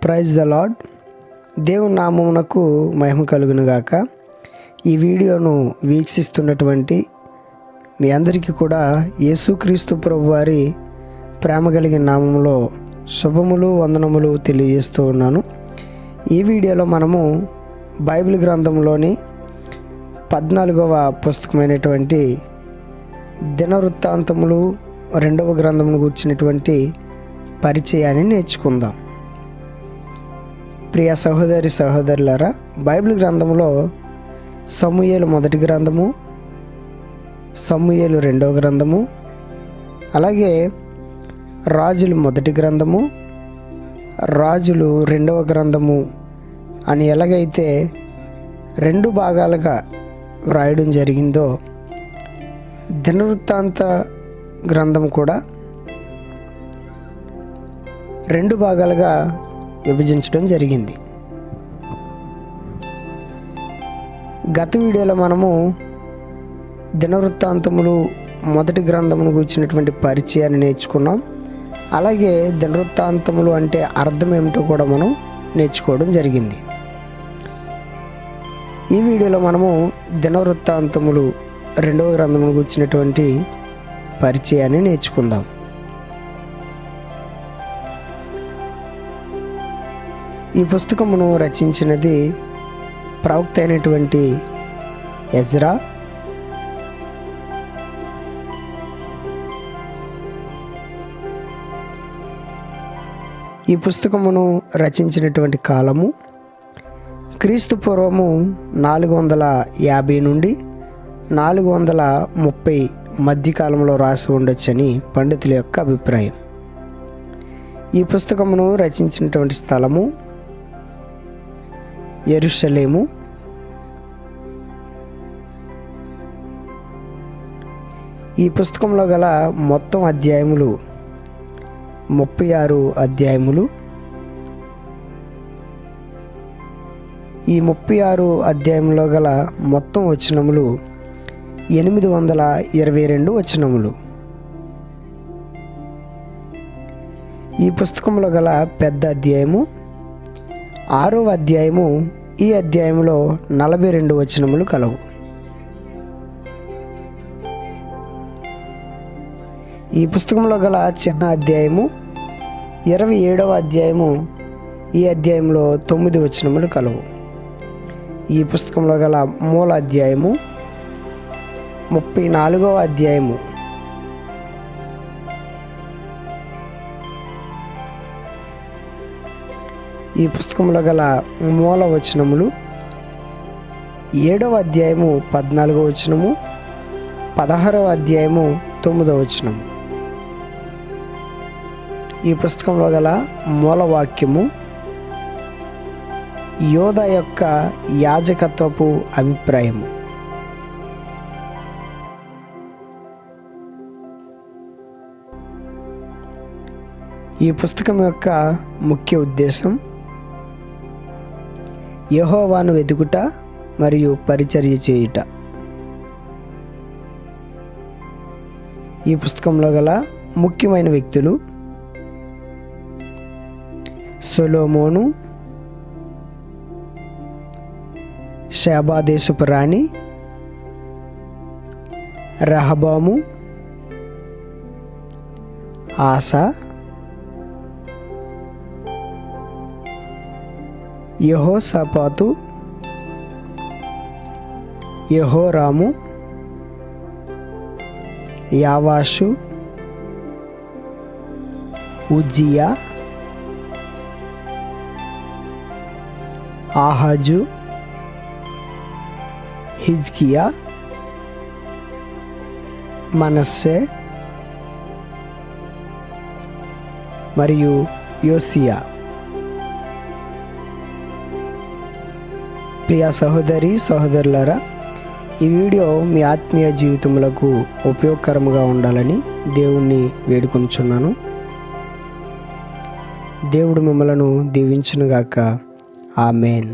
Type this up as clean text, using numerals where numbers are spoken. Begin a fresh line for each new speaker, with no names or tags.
Praise the lord. దేవుని నామమునకు మహిమ కలుగును గాక. ఈ వీడియోను వీక్షిస్తున్నటువంటి మీ అందరికీ కూడా యేసుక్రీస్తు ప్రభువారి ప్రేమ కలిగిన నామములో శుభములు వందనములు తెలియజేస్తూ ఉన్నాను. ఈ వీడియోలో మనము బైబిల్ గ్రంథంలోని 14వ పుస్తకమైనటువంటి దినవృత్తాంతములు 2వ గ్రంథమును గుర్చినటువంటి పరిచయాన్ని నేర్చుకుందాం. ప్రియ సహోదరి సహోదరులారా, బైబిల్ గ్రంథంలో సమూయేలు మొదటి గ్రంథము, సమూయేలు 2వ గ్రంథము, అలాగే రాజులు మొదటి గ్రంథము, రాజులు 2వ గ్రంథము అని ఎలాగైతే 2 భాగాలుగా వ్రాయడం జరిగిందో, దినవృత్తాంత గ్రంథం కూడా 2 భాగాలుగా విభజించడం జరిగింది. గత వీడియోలో మనము దినవృత్తాంతములు మొదటి గ్రంథమును గురించినటువంటి పరిచయాన్ని నేర్చుకున్నాం. అలాగే దినవృత్తాంతములు అంటే అర్థం ఏమిటో కూడా మనం నేర్చుకోవడం జరిగింది. ఈ వీడియోలో మనము దినవృత్తాంతములు 2వ గ్రంథమును గురించినటువంటి పరిచయాన్ని నేర్చుకుందాం. ఈ పుస్తకమును రచించినది ప్రవక్త అయినటువంటి ఎజ్రా. ఈ పుస్తకమును రచించినటువంటి కాలము క్రీస్తు పూర్వము 450 నుండి 430 మధ్యకాలంలో రాసి ఉండొచ్చని పండితుల యొక్క అభిప్రాయం. ఈ పుస్తకమును రచించినటువంటి స్థలము యెరూషలేము. ఈ పుస్తకంలో గల మొత్తం అధ్యాయములు 36 అధ్యాయములు. ఈ 36 అధ్యాయంలో గల మొత్తం వచనములు 822 వచనములు. ఈ పుస్తకంలో గల పెద్ద అధ్యాయము 6వ అధ్యాయము. ఈ అధ్యాయంలో 42 వచనములు కలవు. ఈ పుస్తకంలో గల చిన్న అధ్యాయము 27వ అధ్యాయము. ఈ అధ్యాయంలో 9 వచనములు కలవు. ఈ పుస్తకంలో గల మూల అధ్యాయము 34వ అధ్యాయము. ఈ పుస్తకంలో గల మూల వచనములు 7వ అధ్యాయము 14వ వచనము, 16వ అధ్యాయము 9వ వచనము. ఈ పుస్తకంలో గల మూల వాక్యము యోధా యొక్క యాజకత్వపు అభిప్రాయము. ఈ పుస్తకం యొక్క ముఖ్య ఉద్దేశం యెహోవాను వెతుకుట మరియు పరిచర్య చేయుట. ఈ పుస్తకంలో గల ముఖ్యమైన వ్యక్తులు సొలొమోను, షేబా దేశపు రాణి, రెహబాము, ఆసా, యెహోషాపాతు, యెహోరాము, యావాషు, ఉజ్జియా, ఆహాజు, హిజ్కియా, మనస్సే మరియు యోసియా. ప్రియ సహోదరి సహోదరులారా, ఈ వీడియో మీ ఆత్మీయ జీవితములకు ఉపయోగకరముగా ఉండాలని దేవుణ్ణి వేడుకొనుచున్నాను. దేవుడు మిమ్మలను దీవించునుగాక. ఆమేన్.